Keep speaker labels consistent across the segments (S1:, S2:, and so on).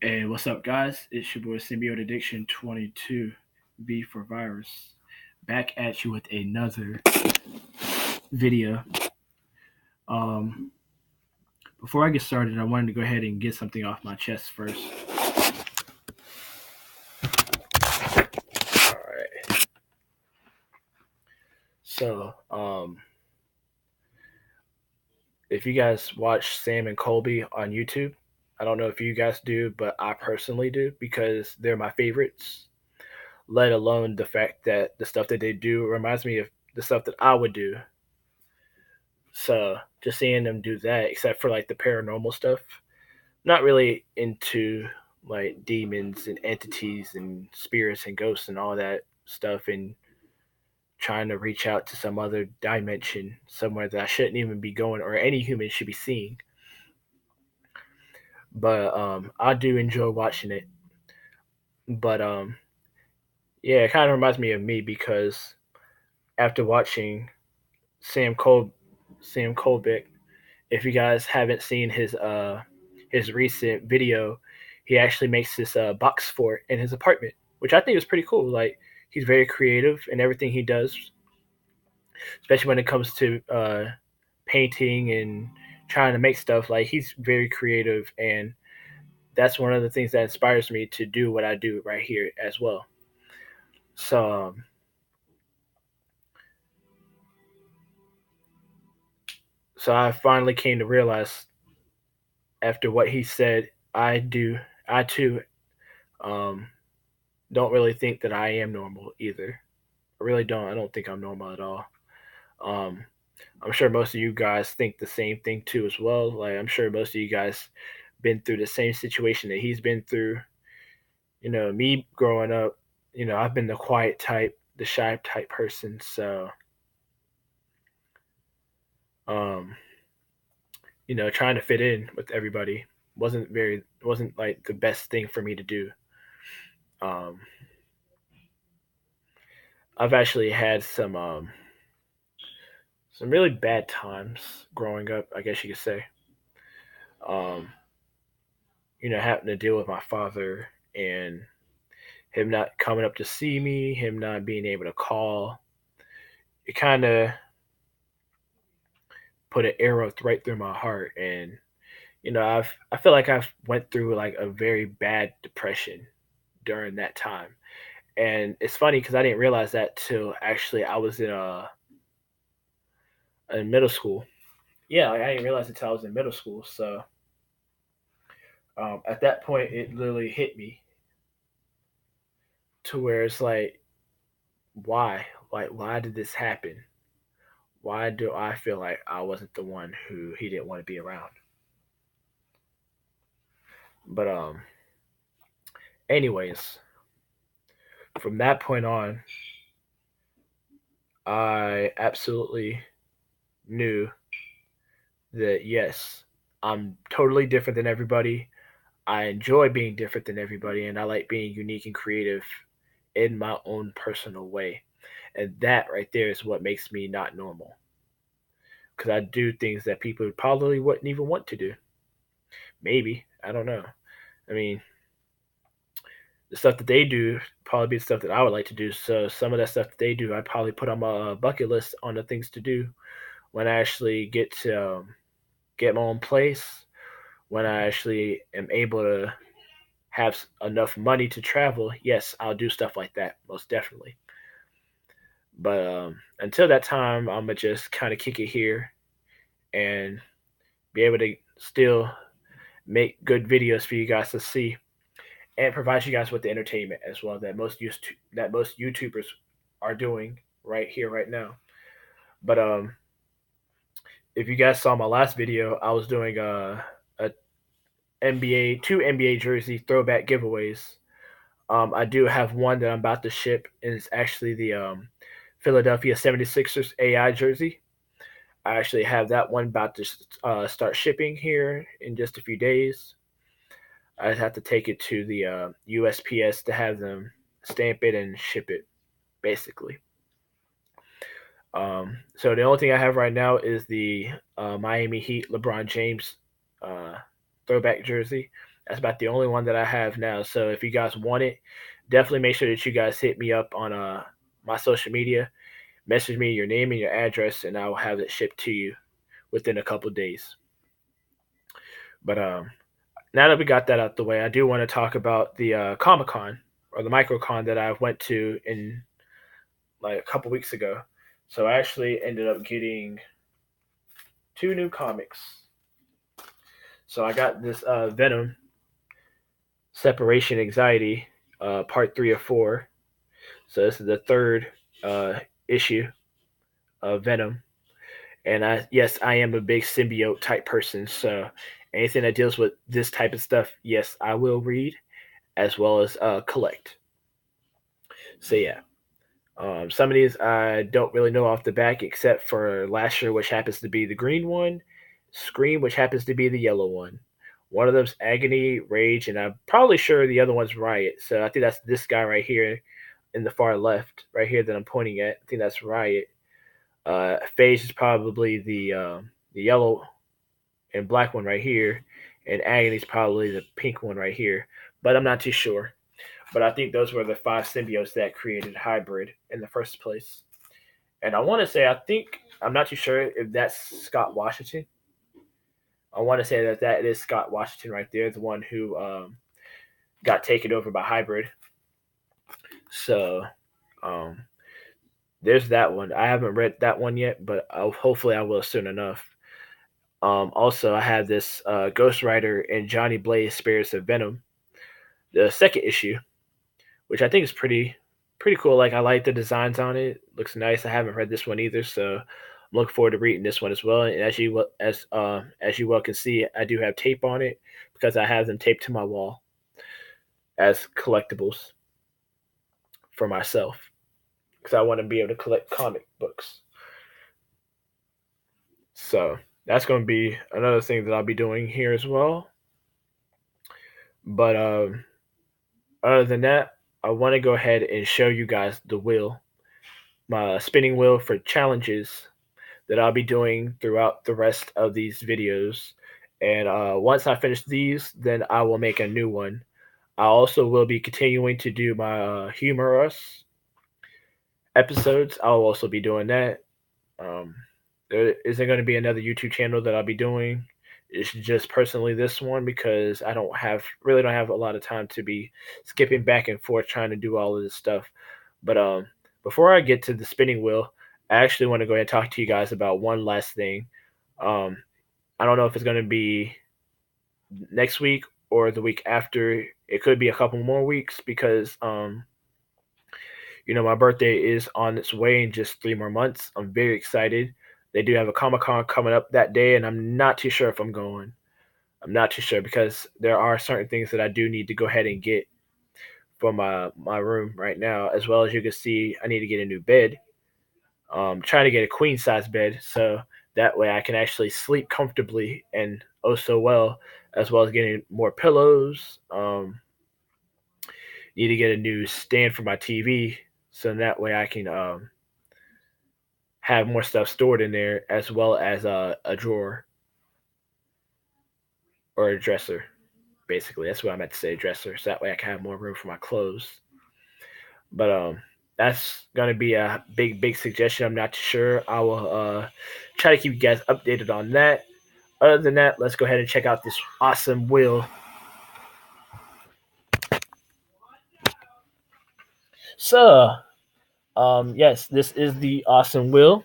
S1: Hey, what's up, guys? It's your boy Symbiote Addiction 22 V for Virus. Back at you with another video. Um, Before I get started, I wanted to go ahead and get something off my chest first. All right. So, if you guys watch Sam and Colby on YouTube, I don't know if you guys do, but I personally do because they're my favorites. Let alone the fact that the stuff that they do reminds me of the stuff that I would do. So just seeing them do that, except for like the paranormal stuff, not really into like demons and entities and spirits and ghosts and all that stuff, and trying to reach out to some other dimension somewhere that I shouldn't even be going or any human should be seeing. But I do enjoy watching it. But yeah, it kind of reminds me of me because after watching Sam Col Sam Colbeck, if you guys haven't seen his recent video, he actually makes this box fort in his apartment, which I think is pretty cool. Like he's very creative in everything he does, especially when it comes to painting and trying to make stuff. Like he's very creative, and that's one of the things that inspires me to do what I do right here as well. So so I finally came to realize after what he said, I too um, don't really think that I am normal either. I really don't. I don't think I'm normal at all. Um, I'm sure most of you guys think the same thing too as well. Like I'm sure most of you guys been through the same situation that he's been through. You know, me growing up, I've been the quiet type, the shy type person. So, um, trying to fit in with everybody wasn't like the best thing for me to do. Um, I've actually had some really bad times growing up, I guess you could say. Um, having to deal with my father and him not coming up to see me, him not being able to call. It kind of put an arrow right through my heart, and I feel like I've went through like a very bad depression during that time, and it's funny because I didn't realize that till actually I was in middle school. Yeah, like I didn't realize it till I was in middle school. So at that point, it literally hit me to where it's like, why? Like, why did this happen? Why do I feel like I wasn't the one who he didn't want to be around? But anyways, from that point on, I absolutely knew that yes, I'm totally different than everybody. I enjoy being different than everybody, and I like being unique and creative in my own personal way. And that right there is what makes me not normal. Because I do things that people probably wouldn't even want to do. Maybe. I don't know. I mean, the stuff that they do probably be the stuff that I would like to do. So some of that stuff that they do, I'd probably put on my bucket list on the things to do when I actually get to get my own place, when I actually am able to have enough money to travel. Yes, I'll do stuff like that, most definitely. But until that time, I'm gonna just kind of kick it here and be able to still make good videos for you guys to see and provide you guys with the entertainment as well that most YouTubers are doing right here, right now. But if you guys saw my last video, I was doing a two NBA jersey throwback giveaways. I do have one that I'm about to ship, and it's actually the Philadelphia 76ers AI jersey. I actually have that one about to start shipping here in just a few days. I just have to take it to the USPS to have them stamp it and ship it, basically. So the only thing I have right now is the Miami Heat LeBron James uh, throwback jersey. That's about the only one that I have now. So if you guys want it, definitely make sure that you guys hit me up on my social media. Message me your name and your address, and I will have it shipped to you within a couple days. But now that we got that out the way, I do want to talk about the Comic Con or the MicroCon that I went to in like a couple weeks ago. So I actually ended up getting two new comics. So I got this Venom Separation Anxiety, part 3 of 4. So this is the third uh, issue of Venom, and yes, I am a big symbiote type person. So anything that deals with this type of stuff, yes, I will read as well as collect. So yeah, some of these I don't really know off the back, except for Lasher, which happens to be the green one, Scream, which happens to be the yellow one. One of them's Agony, Rage, and I'm probably sure the other one's Riot. So I think that's this guy right here in the far left, right here that I'm pointing at. I think that's Riot. Phase is probably the yellow and black one right here, and Agony is probably the pink one right here. But I'm not too sure. But I think those were the 5 symbiotes that created Hybrid in the first place. And I want to say, I'm not too sure if that's Scott Washington. I want to say that that is Scott Washington right there, the one who got taken over by Hybrid. So um, there's that one. I haven't read that one yet, but hopefully I will soon enough. Also, I have this Ghost Rider and Johnny Blaze Spirits of Venom, the second issue, which I think is pretty cool. Like I like the designs on it. Looks nice. I haven't read this one either, so I'm looking forward to reading this one as well. And as you well can see, I do have tape on it because I have them taped to my wall as collectibles for myself because I want to be able to collect comic books. So that's going to be another thing that I'll be doing here as well. But other than that, I want to go ahead and show you guys the wheel, my spinning wheel for challenges that I'll be doing throughout the rest of these videos. And once I finish these, then I will make a new one. I also will be continuing to do my humorous episodes. I'll also be doing that. Um, there isn't going to be another YouTube channel that I'll be doing. It's just personally this one because I really don't have a lot of time to be skipping back and forth trying to do all of this stuff. But before I get to the spinning wheel, I actually want to go ahead and talk to you guys about one last thing. Um, I don't know if it's going to be next week or the week after. It could be a couple more weeks because my birthday is on its way in just 3 more months. I'm very excited. They do have a Comic Con coming up that day, and I'm not too sure if I'm going. I'm not too sure because there are certain things that I do need to go ahead and get for my room right now. As well as you can see, I need to get a new bed. Trying to get a queen size bed so that way I can actually sleep comfortably and oh so as well as getting more pillows. Need to get a new stand for my TV so that way I can have more stuff stored in there as well as a drawer or a dresser. Basically, that's what I meant to say, dresser. So that way I can have more room for my clothes. But that's gonna be a big suggestion. I'm not too sure. I will try to keep you guys updated on that. Other than that, let's go ahead and check out this awesome wheel. So, yes, this is the awesome wheel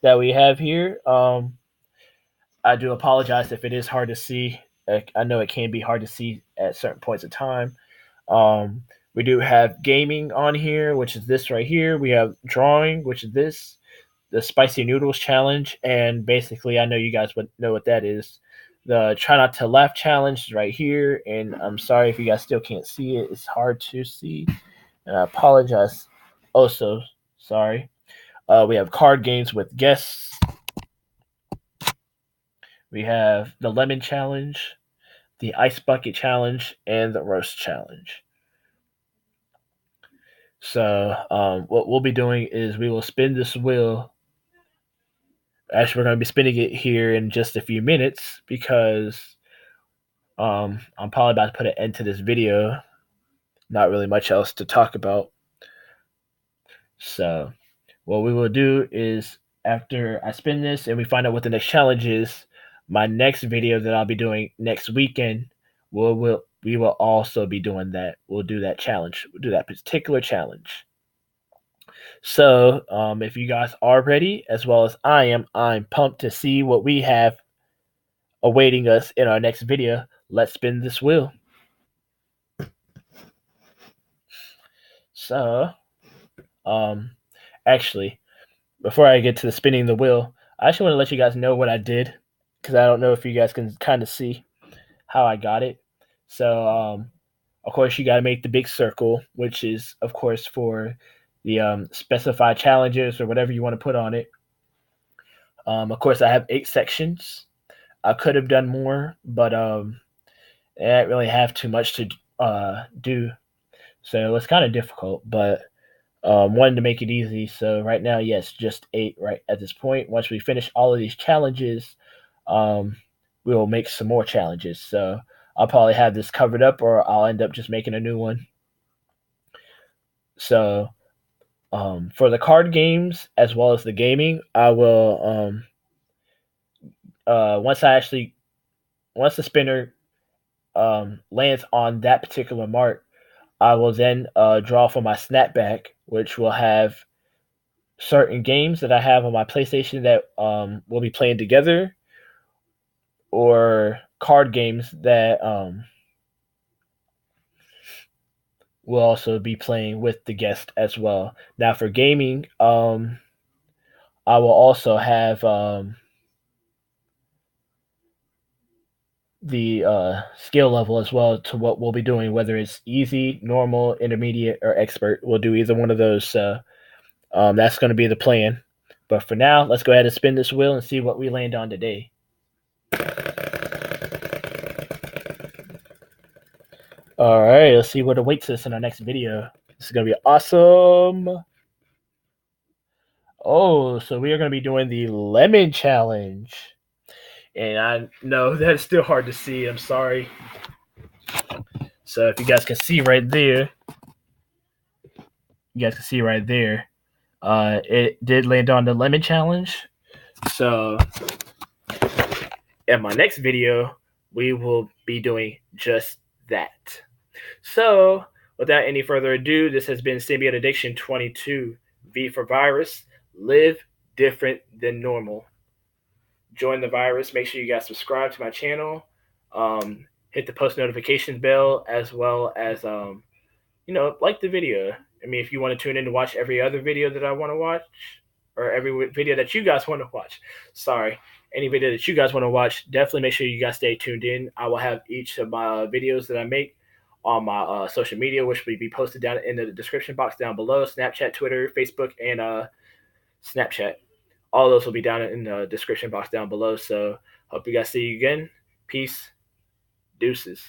S1: that we have here. I do apologize if it is hard to see. I know it can be hard to see at certain points of time. Um, we do have gaming on here, which is this right here. We have drawing, which is this, the spicy noodles challenge, and basically, I know you guys would know what that is. The try not to laugh challenge is right here, and I'm sorry if you guys still can't see it. It's hard to see, and I apologize. Also, sorry. We have card games with guests. We have the lemon challenge, the ice bucket challenge, and the roast challenge. So what we'll be doing is we will spin this wheel. Actually, we're going to be spinning it here in just a few minutes because I'm probably about to put an end to this video. Not really much else to talk about. So what we will do is after I spin this and we find out what the next challenge is, my next video that I'll be doing next weekend, we will also be doing that. We'll do that challenge. We'll do that particular challenge. So if you guys are ready, as well as I'm pumped to see what we have awaiting us in our next video. Let's spin this wheel. So, actually, before I get to the spinning the wheel, I actually want to let you guys know what I did because I don't know if you guys can kind of see how I got it. So, of course, you got to make the big circle, which is, of course, for the specified challenges or whatever you want to put on it. Of course, I have 8 sections. I could have done more, but I didn't really have too much to do. So it's kind of difficult, but wanted to make it easy. So right now, yes, just 8 right at this point. Once we finish all of these challenges, um, we will make some more challenges. So I'll probably have this covered up, or I'll end up just making a new one. So for the card games as well as the gaming, I will once once the spinner lands on that particular mark, I will then draw for my snapback, which will have certain games that I have on my PlayStation that we'll be playing together, or card games that we'll also be playing with the guest as well. Now, for gaming, I will also have the skill level as well to what we'll be doing, whether it's easy, normal, intermediate, or expert. We'll do either one of those. So that's going to be the plan. But for now, let's go ahead and spin this wheel and see what we land on today. All right, let's see what awaits us in our next video. This is going to be awesome. Oh, so we are going to be doing the lemon challenge. And I know that's still hard to see. I'm sorry. So if you guys can see right there, it did land on the lemon challenge. So in my next video, we will be doing just that. So without any further ado, this has been Symbiote Addiction 22. V for virus. Live different than normal. Join the virus. Make sure you guys subscribe to my channel. Hit the post notification bell, as well as like the video. I mean, if you want to tune in to watch every other video that I want to watch, or every video that you guys want to watch, any video that you guys want to watch, definitely make sure you guys stay tuned in. I will have each of my videos that I make on my social media, which will be posted down in the description box down below: Snapchat, Twitter, Facebook, and Snapchat. All those will be down in the description box down below. So hope you guys see you again. Peace. Deuces.